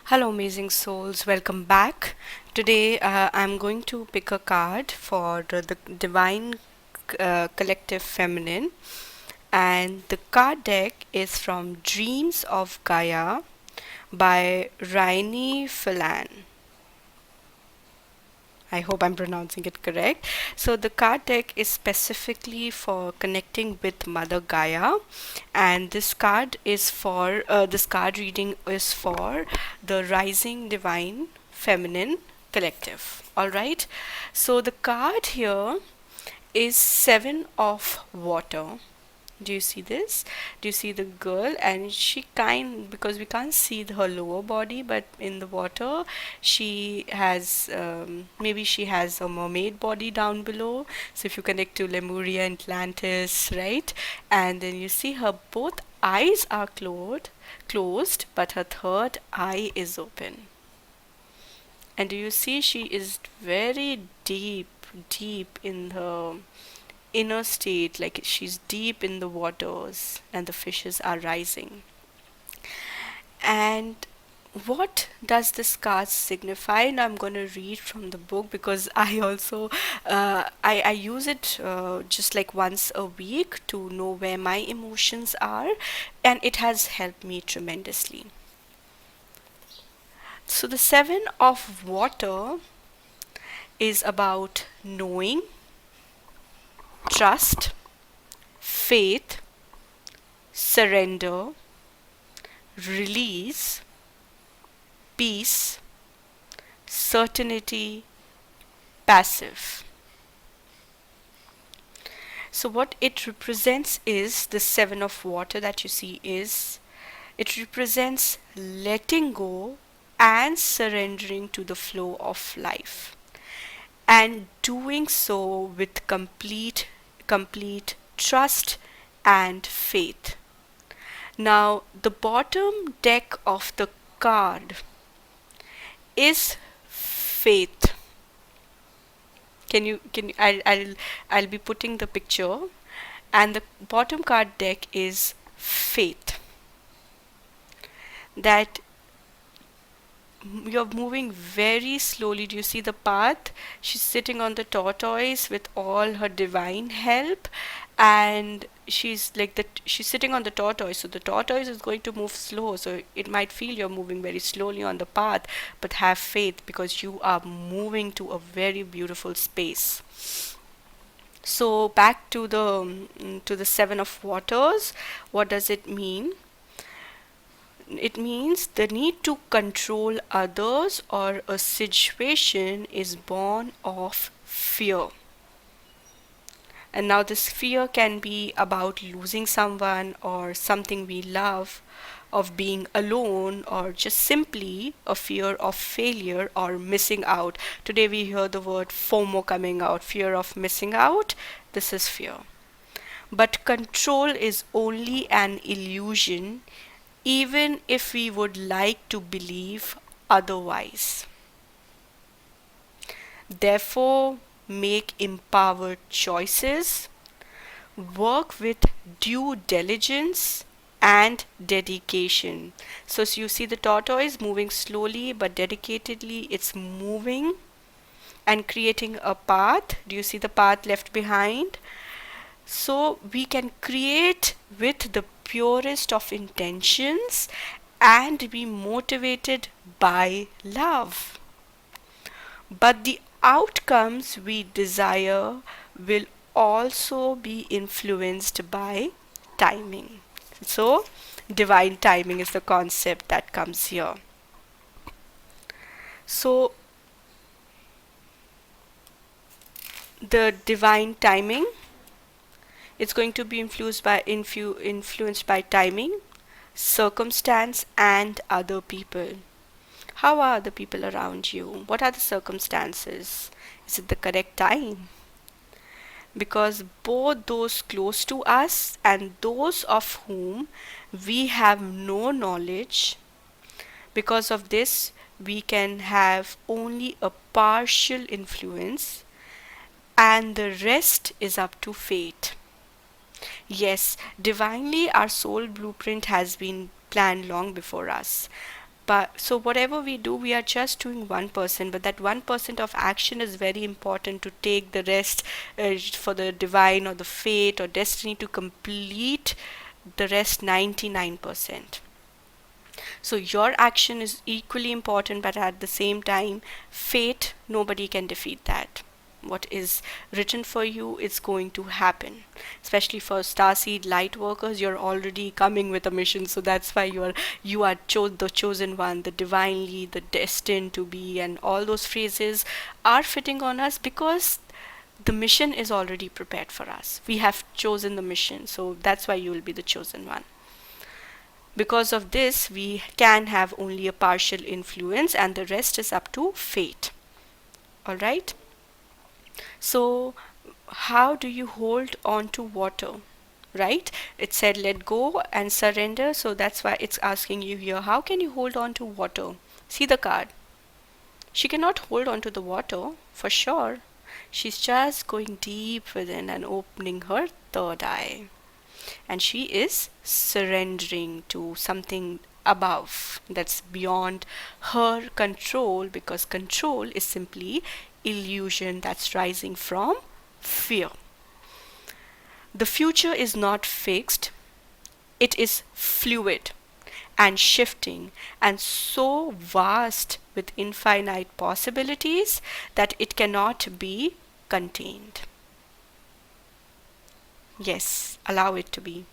Hello, amazing souls. Welcome back. Today, I'm going to pick a card for the Divine Collective Feminine, and the card deck is from Dreams of Gaia by Raini Phelan. I hope I'm pronouncing it correct. So the card deck is specifically for connecting with Mother Gaia, and this card reading is for the Rising Divine Feminine Collective. All right. So the card here is Seven of Water. Do you see this? Do you see the girl? And because we can't see her lower body, but in the water, she has, maybe she has a mermaid body down below. So if you connect to Lemuria and Atlantis, right? And then you see her both eyes are closed, but her third eye is open. And do you see she is very deep in her inner state, like she's deep in the waters and the fishes are rising. And what does this card signify? And I'm going to read from the book because I also I use it just like once a week to know where my emotions are, and it has helped me tremendously. So the Seven of Water is about knowing, trust, faith, surrender, release, peace, certainty, passive. So what it represents is the Seven of Water that you see is it represents letting go and surrendering to the flow of life, and doing so with complete trust and faith. Now, the bottom deck of the card is faith. I'll be putting the picture, and the bottom card deck is faith. That you're moving very slowly. Do you see the path? She's sitting on the tortoise with all her divine help, and she's sitting on the tortoise, so the tortoise is going to move slow, so it might feel you're moving very slowly on the path, but have faith because you are moving to a very beautiful space. So back to the Seven of Waters. What does it mean? It means the need to control others or a situation is born of fear. And now this fear can be about losing someone or something we love, of being alone, or just simply a fear of failure or missing out. Today we hear the word FOMO coming out, fear of missing out. This is fear. But control is only an illusion, even if we would like to believe otherwise. Therefore, make empowered choices, work with due diligence and dedication. So you see the tortoise moving slowly but dedicatedly, it's moving and creating a path. Do you see the path left behind? So we can create with the purest of intentions and be motivated by love. But the outcomes we desire will also be influenced by timing. So, divine timing is the concept that comes here. So, the divine timing, it's going to be influenced by timing, circumstance, and other people. How are the people around you? What are the circumstances? Is it the correct time? Because both those close to us and those of whom we have no knowledge, because of this, we can have only a partial influence, and the rest is up to fate. Yes, divinely, our soul blueprint has been planned long before us. But so whatever we do, we are just doing 1%, but that 1% of action is very important to take the rest, for the divine or the fate or destiny to complete the rest 99%. So your action is equally important, but at the same time, fate, nobody can defeat that. What is written for you is going to happen. Especially for starseed light workers, you're already coming with a mission, so that's why you are the chosen one, the divinely, the destined to be, and all those phrases are fitting on us because the mission is already prepared for us. We have chosen the mission, so that's why you will be the chosen one. Because of this, we can have only a partial influence, and the rest is up to fate. All right? So, how do you hold on to water? Right? It said let go and surrender, so that's why it's asking you here, how can you hold on to water? See the card. She cannot hold on to the water, for sure. She's just going deep within and opening her third eye. And she is surrendering to something above that's beyond her control, because control is simply illusion that's rising from fear. The future is not fixed, it is fluid and shifting and so vast with infinite possibilities that it cannot be contained. Yes, allow it to be.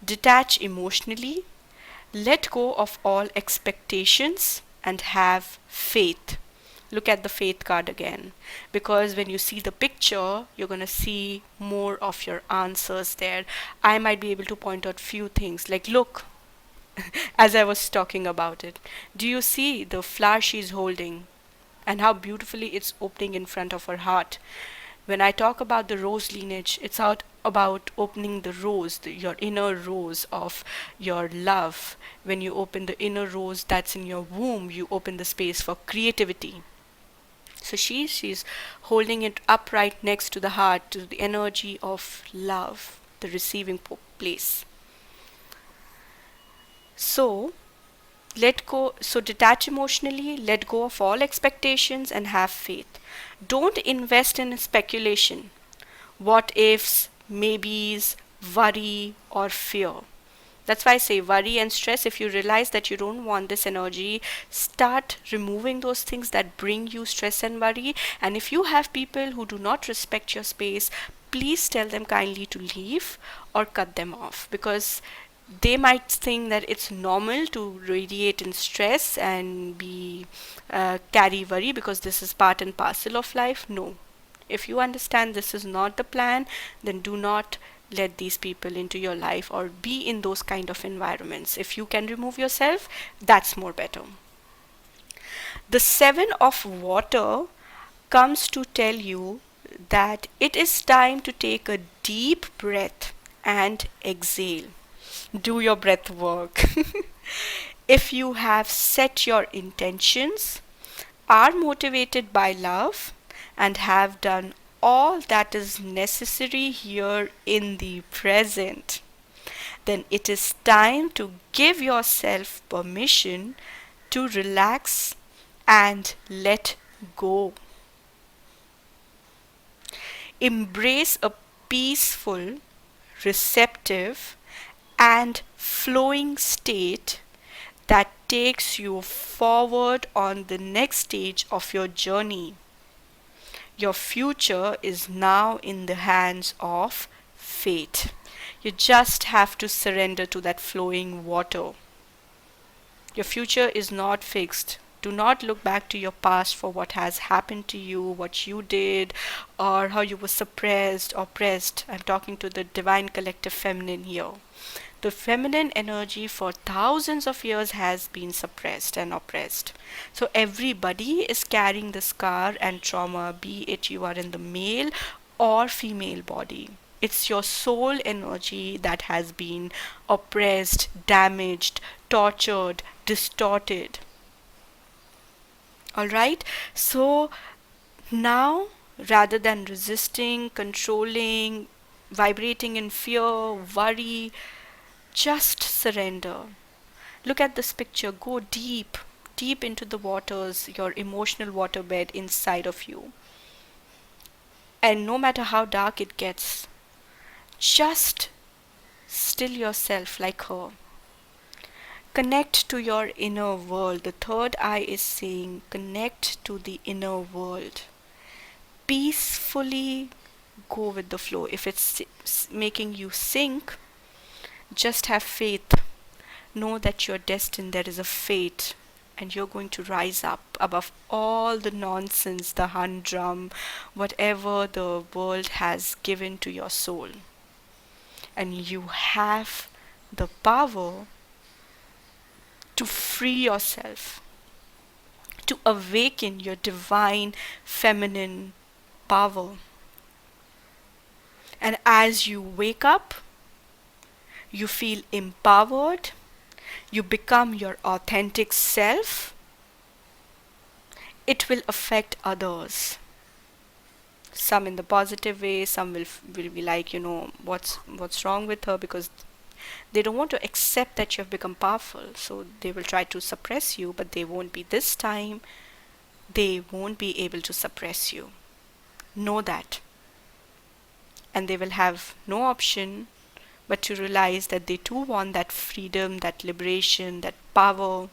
Detach emotionally, let go of all expectations, and have faith. Look at the faith card again, because when you see the picture, you're going to see more of your answers there. I might be able to point out few things like, look, as I was talking about it, do you see the flower she's holding and how beautifully it's opening in front of her heart? When I talk about the rose lineage, it's out about opening the rose, your inner rose of your love. When you open the inner rose that's in your womb, you open the space for creativity. So she's holding it up right next to the heart, to the energy of love, the receiving place. So detach emotionally, let go of all expectations, and have faith. Don't invest in speculation, what ifs, maybes, worry, or fear. That's why I say worry and stress. If you realize that you don't want this energy, start removing those things that bring you stress and worry. And if you have people who do not respect your space, please tell them kindly to leave or cut them off, because they might think that it's normal to radiate in stress and be carry worry because this is part and parcel of life. No, if you understand this is not the plan, then do not let these people into your life or be in those kind of environments. If you can remove yourself, that's more better. The seven of water comes to tell you that it is time to take a deep breath and exhale. Do your breath work. If you have set your intentions, are motivated by love, and have done all that is necessary here in the present, then it is time to give yourself permission to relax and let go. Embrace a peaceful, receptive, and flowing state that takes you forward on the next stage of your journey. Your future is now in the hands of fate. You just have to surrender to that flowing water. Your future is not fixed. Do not look back to your past for what has happened to you, what you did, or how you were suppressed, oppressed. I'm talking to the divine collective feminine here. The feminine energy for thousands of years has been suppressed and oppressed. So everybody is carrying the scar and trauma, be it you are in the male or female body. It's your soul energy that has been oppressed, damaged, tortured, distorted. Alright? So now, rather than resisting, controlling, vibrating in fear, worry, just surrender. Look at this picture. Go deep, deep into the waters, your emotional waterbed inside of you. And no matter how dark it gets, just still yourself like her. Connect to your inner world. The third eye is saying, connect to the inner world. Peacefully go with the flow. If it's making you sink, just have faith. Know that you're destined, there is a fate, and you're going to rise up above all the nonsense, the humdrum, whatever the world has given to your soul. And you have the power to free yourself, to awaken your divine feminine power. And as you wake up, you feel empowered, you become your authentic self, it will affect others. Some in the positive way, some will be like, what's wrong with her, because they don't want to accept that you have become powerful. So they will try to suppress you, but they won't be this time. They won't be able to suppress you. Know that. And they will have no option but to realize that they too want that freedom, that liberation, that power.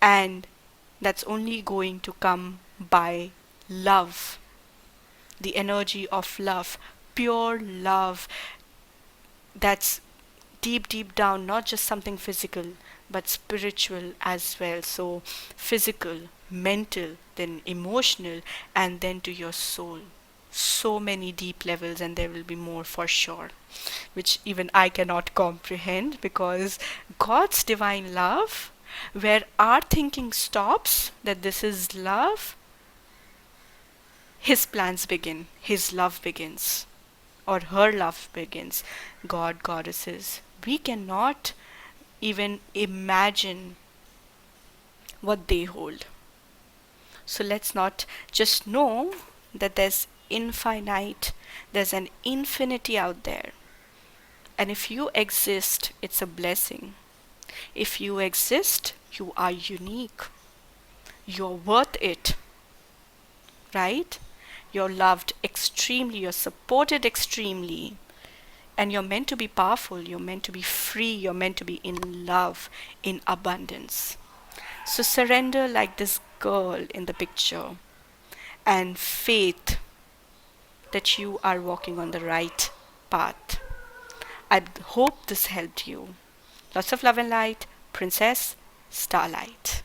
And that's only going to come by love, the energy of love, pure love that's deep, deep down, not just something physical, but spiritual as well. So, physical, mental, then emotional, and then to your soul. So many deep levels, and there will be more for sure, which even I cannot comprehend, because God's divine love, where our thinking stops that this is love, His plans begin, His love begins, or her love begins. God, goddesses, we cannot even imagine what they hold. So let's not just know that there's an infinity out there. And if you exist, it's a blessing. If you exist, you are unique. You're worth it, right? You're loved extremely, you're supported extremely, and you're meant to be powerful, you're meant to be free, you're meant to be in love, in abundance. So surrender like this girl in the picture, and faith that you are walking on the right path. I hope this helped you. Lots of love and light, Princess Starlight.